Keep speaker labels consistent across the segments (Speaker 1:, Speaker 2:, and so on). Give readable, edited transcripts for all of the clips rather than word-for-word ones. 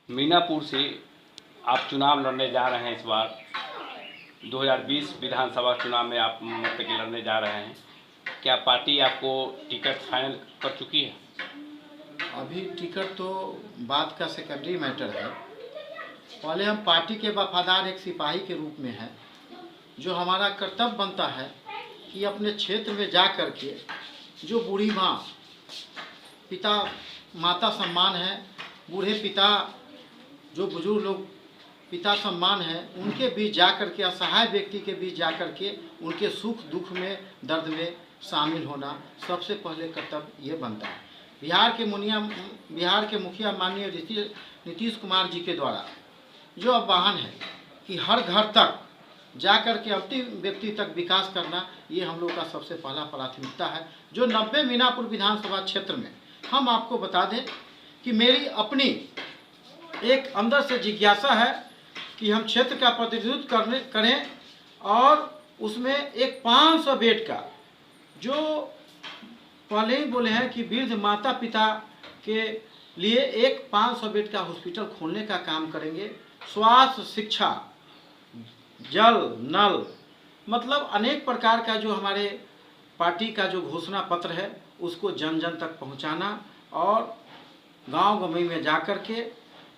Speaker 1: मीनापुर से आप चुनाव लड़ने जा रहे हैं। इस बार 2020 विधानसभा चुनाव में आप मतलब कि लड़ने जा रहे हैं। क्या पार्टी आपको टिकट फाइनल कर चुकी है?
Speaker 2: अभी टिकट तो बात का सेकेंडरी मैटर है। पहले हम पार्टी के वफादार एक सिपाही के रूप में हैं, जो हमारा कर्तव्य बनता है कि अपने क्षेत्र में जा कर के जो बूढ़ी माँ पिता माता सम्मान है, बूढ़े पिता जो बुजुर्ग लोग पिता सम्मान है, उनके बीच जा कर के, असहाय व्यक्ति के बीच जा कर के उनके सुख दुख में दर्द में शामिल होना सबसे पहले कर्तव्य ये बनता है। बिहार के मुखिया माननीय नीतीश कुमार जी के द्वारा जो आह्वान है कि हर घर तक जा कर के अंतिम व्यक्ति तक विकास करना, ये हम लोग का सबसे पहला प्राथमिकता है। जो 90 मीनापुर विधानसभा क्षेत्र में हम आपको बता दें कि मेरी अपनी एक अंदर से जिज्ञासा है कि हम क्षेत्र का प्रतिनिधित्व करें और उसमें एक 500 बेड का, जो पहले ही बोले हैं कि वृद्ध माता पिता के लिए एक 500 बेड का हॉस्पिटल खोलने का काम करेंगे। स्वास्थ्य, शिक्षा, जल, नल, मतलब अनेक प्रकार का जो हमारे पार्टी का जो घोषणा पत्र है उसको जन जन तक पहुंचाना और गांव गंवई में जा कर के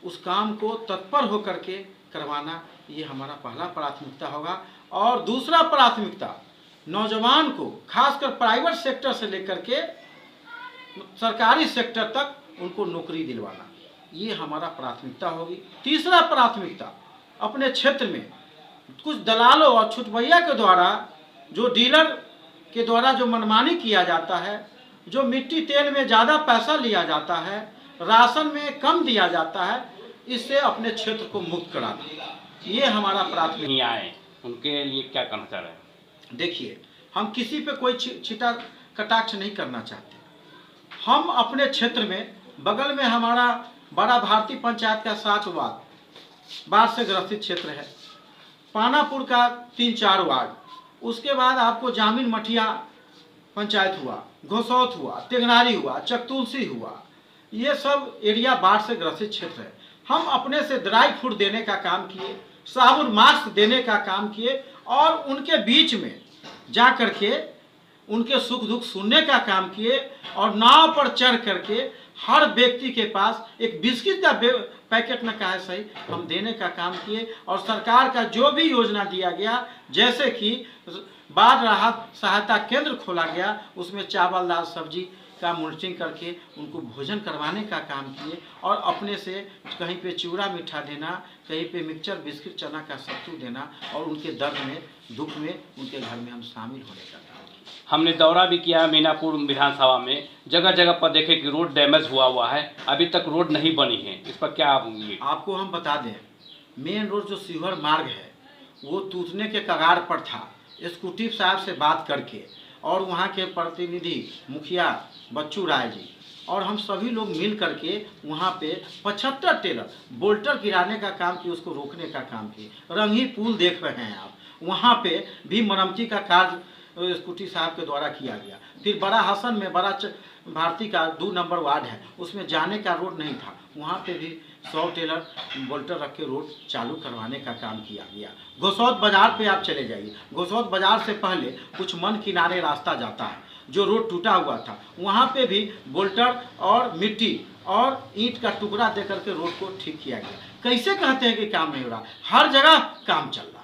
Speaker 2: उस काम को तत्पर होकर के करवाना, ये हमारा पहला प्राथमिकता होगा। और दूसरा प्राथमिकता नौजवान को, खासकर प्राइवेट सेक्टर से लेकर के सरकारी सेक्टर तक उनको नौकरी दिलवाना, ये हमारा प्राथमिकता होगी। तीसरा प्राथमिकता अपने क्षेत्र में कुछ दलालों और छुटभैया के द्वारा, जो डीलर के द्वारा जो मनमानी किया जाता है, जो मिट्टी तेल में ज़्यादा पैसा लिया जाता है, राशन में कम दिया जाता है, इससे अपने क्षेत्र को मुक्त कराना, ये हमारा प्राथमिकता
Speaker 1: है। उनके लिए क्या कहना चाह रहे हैं?
Speaker 2: देखिए, हम किसी पे कोई छिटा कटाक्ष नहीं करना चाहते। हम अपने क्षेत्र में बगल में हमारा बड़ा भारती पंचायत का 7 वार्ड बाढ़ से ग्रसित क्षेत्र है, पानापुर का 3-4 वार्ड, उसके बाद आपको जामिन मठिया पंचायत हुआ, घोसौत हुआ, तेगनारी हुआ, चकतुलसी हुआ, ये सब एरिया बाढ़ से ग्रसित क्षेत्र है। हम अपने से ड्राई फ्रूट देने का काम किए, साबुन मास्क देने का काम किए और उनके बीच में जा कर के उनके सुख दुख सुनने का काम किए और नाव पर चढ़ करके हर व्यक्ति के पास एक बिस्किट का पैकेट न कहे सही, हम देने का काम किए। और सरकार का जो भी योजना दिया गया, जैसे कि बाढ़ राहत सहायता केंद्र खोला गया, उसमें चावल दाल सब्जी का मॉनिटरिंग करके उनको भोजन करवाने का काम किए और अपने से कहीं पे चूड़ा मीठा देना, कहीं पे मिक्सचर बिस्किट चना का सत्तू देना और उनके दर्द में दुख में उनके घर में हम शामिल होने का काम किए।
Speaker 1: हमने दौरा भी किया मीनापुर विधानसभा में, जगह जगह पर देखे कि रोड डैमेज हुआ है, अभी तक रोड नहीं बनी है, इस पर क्या
Speaker 2: आपको हम बता दें, मेन रोड जो शिवहर मार्ग है वो टूटने के कगार पर था। एक्जीक्यूटिव साहब से बात करके और वहाँ के प्रतिनिधि मुखिया बच्चू राय जी और हम सभी लोग मिल करके वहाँ पे 75 टेलर बोल्टर गिराने का काम किए, उसको रोकने का काम किए। रंगी पुल देख रहे हैं आप, वहाँ पे भी मरम्मती का कार्य एक्जीक्यूटिव साहब के द्वारा किया गया। फिर बड़ा हसन में बड़ा भारती का 2 नंबर वार्ड है, उसमें जाने का रोड नहीं था, वहाँ पे भी 100 टेलर बोल्टर रख के रोड चालू करवाने का काम किया गया। घोसौत बाजार पे आप चले जाइए, घोसौत बाजार से पहले कुछ मन किनारे रास्ता जाता है, जो रोड टूटा हुआ था, वहाँ पे भी बोल्टर और मिट्टी और ईंट का टुकड़ा दे करके रोड को ठीक किया गया। कैसे कहते हैं कि काम नहीं हो रहा? हर जगह काम चल रहा है।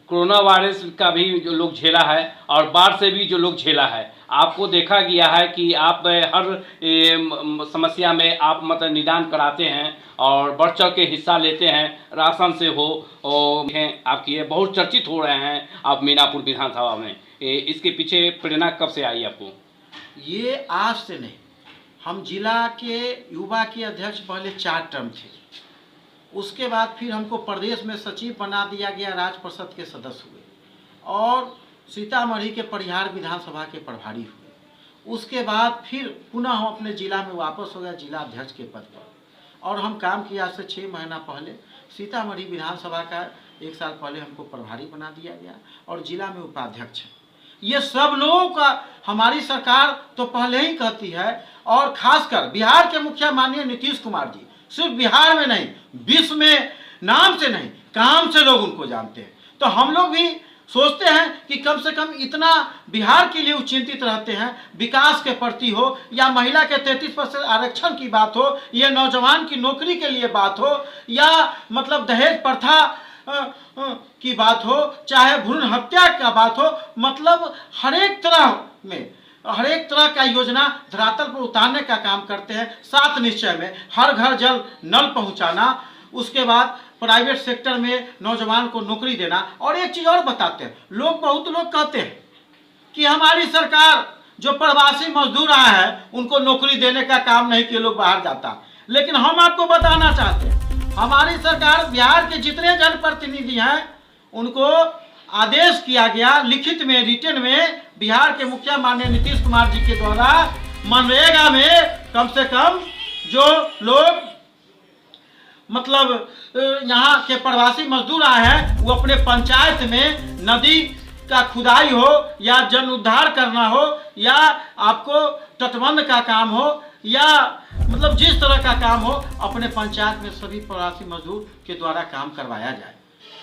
Speaker 1: कोरोना वायरस का भी जो लोग झेला है और बाढ़ से भी जो लोग झेला है, आपको देखा गया है कि आप हर समस्या में आप मतलब निदान कराते हैं और बढ़ चढ़ के हिस्सा लेते हैं, राशन से हो और आपकी ये बहुत चर्चित हो रहे हैं आप मीनापुर विधानसभा में। इसके पीछे प्रेरणा कब से आई आपको?
Speaker 2: ये आज से नहीं, हम जिला के युवा के अध्यक्ष पहले 4 टर्म थे, उसके बाद फिर हमको प्रदेश में सचिव बना दिया गया, राज्य परिषद के सदस्य हुए और सीतामढ़ी के परिहार विधानसभा के प्रभारी हुए। उसके बाद फिर पुनः हम अपने जिला में वापस हो गए, जिला अध्यक्ष के पद पर, और हम काम किया। से 6 महीना पहले सीतामढ़ी विधानसभा का 1 साल पहले हमको प्रभारी बना दिया गया और जिला में उपाध्यक्ष है। ये सब लोगों का हमारी सरकार तो पहले ही कहती है और खासकर बिहार के मुखिया माननीय नीतीश कुमार जी सिर्फ बिहार में नहीं, विश्व में नाम से नहीं, काम से लोग उनको जानते हैं। तो हम लोग भी सोचते हैं कि कम से कम इतना बिहार के लिए वो चिंतित रहते हैं, विकास के प्रति हो, या महिला के 33% आरक्षण की बात हो, या नौजवान की नौकरी के लिए बात हो, या मतलब दहेज प्रथा की बात हो, चाहे भ्रूण हत्या का बात हो, मतलब हर एक तरह में हर एक तरह का योजना धरातल पर उतारने का काम करते हैं। 7 निश्चय में हर घर जल नल पहुंचाना, उसके बाद प्राइवेट सेक्टर में नौजवान को नौकरी देना। और एक चीज़ और बताते हैं, बहुत लोग कहते हैं कि हमारी सरकार जो प्रवासी मजदूर आया है उनको नौकरी देने का काम नहीं किए, लोग बाहर जाता। लेकिन हम आपको बताना चाहते हैं, हमारी सरकार बिहार के जितने जनप्रतिनिधि हैं उनको आदेश किया गया लिखित में, रिटन में, बिहार के मुखिया माननीय नीतीश कुमार जी के द्वारा मनरेगा में कम से कम जो लोग मतलब यहाँ के प्रवासी मजदूर आए हैं वो अपने पंचायत में नदी का खुदाई हो, या जन उद्धार करना हो, या आपको तटबंध का काम हो, या मतलब जिस तरह का काम हो, अपने पंचायत में सभी प्रवासी मजदूर के द्वारा काम करवाया जाए।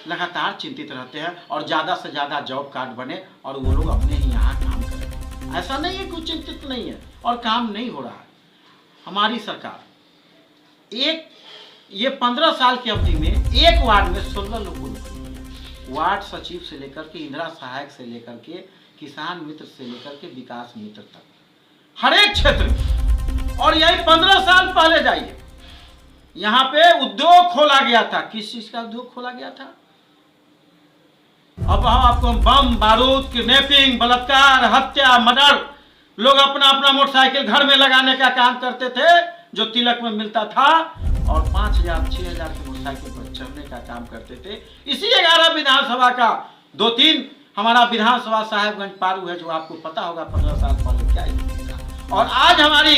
Speaker 2: लगातार चिंतित रहते हैं और ज़्यादा से ज़्यादा जॉब कार्ड बने और वो लोग अपने ही यहाँ काम करें। ऐसा नहीं है कुछ चिंतित नहीं है और काम नहीं हो रहा है। हमारी सरकार ये 15 साल की अवधि में एक वार्ड में 16 लोगों ने, वार्ड सचिव से लेकर के इंदिरा सहायक से लेकर के किसान मित्र से लेकर के विकास मित्र तक, हर एक क्षेत्र में। और यही 15 साल पहले जाइए, यहाँ पे उद्योग खोला गया था। किस चीज का उद्योग खोला गया था? अब आपको बम बारूद, किडनैपिंग, बलात्कार, हत्या, मर्डर, लोग अपना अपना मोटरसाइकिल घर में लगाने का काम करते थे जो तिलक में मिलता था, और 5,000 6,000 की मोटरसाइकिल पर चढ़ने का काम करते थे। इसी 11 विधानसभा का 2-3 हमारा विधानसभा साहेबगंज पारू है, जो आपको पता होगा 15 साल पहले क्या स्थिति था। और आज हमारी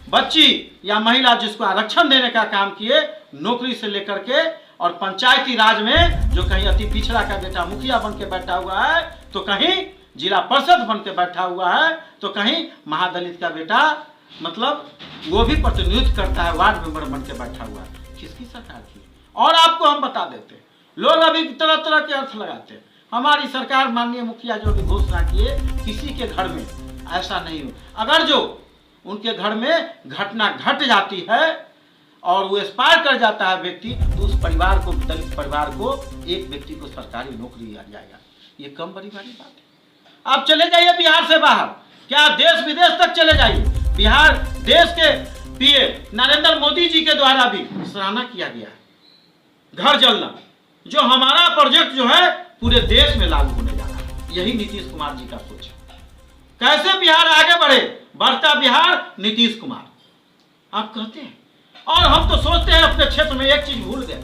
Speaker 2: बच्ची या महिला जिसको आरक्षण देने का काम किए, नौकरी से लेकर के और पंचायती राज में, जो कहीं अति पिछड़ा का बेटा मुखिया बन के बैठा हुआ है, तो कहीं जिला परिषद बन के बैठा हुआ है, तो कहीं महादलित का बेटा मतलब वो भी प्रतिनिधित्व करता है, वार्ड मेंबर बन के बैठा हुआ है। किसकी सरकार की? और आपको हम बता देते हैं, लोग अभी तरह तरह के अर्थ लगाते हैं। हमारी सरकार माननीय मुखिया जो भी घोषणा किए, किसी के घर में ऐसा नहीं हो। अगर जो उनके घर में घटना घट जाती है और वो एक्सपायर कर जाता है व्यक्ति, तो उस परिवार को, दलित परिवार को, एक व्यक्ति को सरकारी नौकरी दिया जाएगा। ये कम बड़ी बात है। आप चले जाइए बिहार से बाहर, क्या देश विदेश तक चले जाइए, बिहार देश के पीएम नरेंद्र मोदी जी के द्वारा भी सराहना किया गया है। घर जलना जो हमारा प्रोजेक्ट जो है पूरे देश में लागू होने जा रहा है, यही नीतीश कुमार जी का सोच है। कैसे बिहार आगे बढ़े? बढ़ता बिहार नीतीश कुमार, आप कहते हैं। और हम तो सोचते हैं अपने क्षेत्र में एक चीज भूल गए,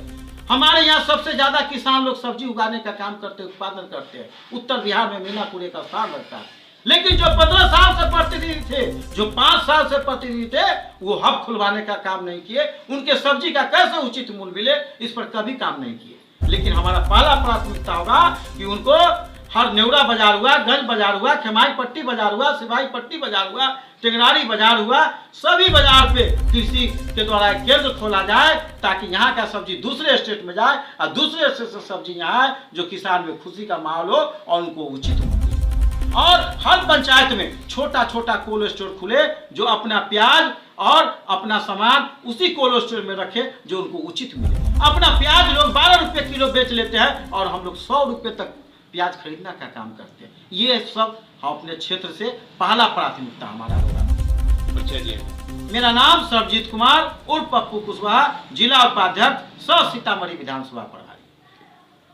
Speaker 2: हमारे यहाँ सबसे ज्यादा किसान लोग सब्जी उगाने का काम करते हैं, उत्पादन करते हैं। उत्तर बिहार में मीनापुर का स्थान लगता है। लेकिन जो 15 साल से प्रतिनिधि थे, जो 5 साल से प्रतिनिधि थे, वो हब खुलवाने का काम नहीं किए। उनके सब्जी का कैसे उचित मूल्य मिले, इस पर कभी काम नहीं किए। लेकिन हमारा पहला प्राथमिकता होगा कि उनको हर नेवरा बाजार हुआ, गंज बाजार हुआ, खेमाई पट्टी बाजार हुआ, सिवाई पट्टी बाजार हुआ, टेंगरारी बाजार हुआ, सभी बाजार पे कृषि के द्वारा एक केंद्र खोला जाए, ताकि यहाँ का सब्जी दूसरे स्टेट में जाए और दूसरे स्टेट से सब्जी यहाँ आए, जो किसान में खुशी का माहौल हो और उनको उचित हो। और हर पंचायत में छोटा छोटा कोल्ड स्टोर खुले, जो अपना प्याज और अपना सामान उसी कोल्ड स्टोर में रखे जो उनको उचित मिले। अपना प्याज लोग 12 रुपये किलो बेच लेते हैं और हम लोग 100 रुपये तक प्याज खरीदने का काम करते हैं। ये सब अपने क्षेत्र से पहला प्राथमिकता हमारा होगा।
Speaker 1: चलिए,
Speaker 2: मेरा नाम सरजीत कुमार उर्फ पप्पू कुशवाहा, जिला उपाध्यक्ष सीतामढ़ी विधानसभा पर।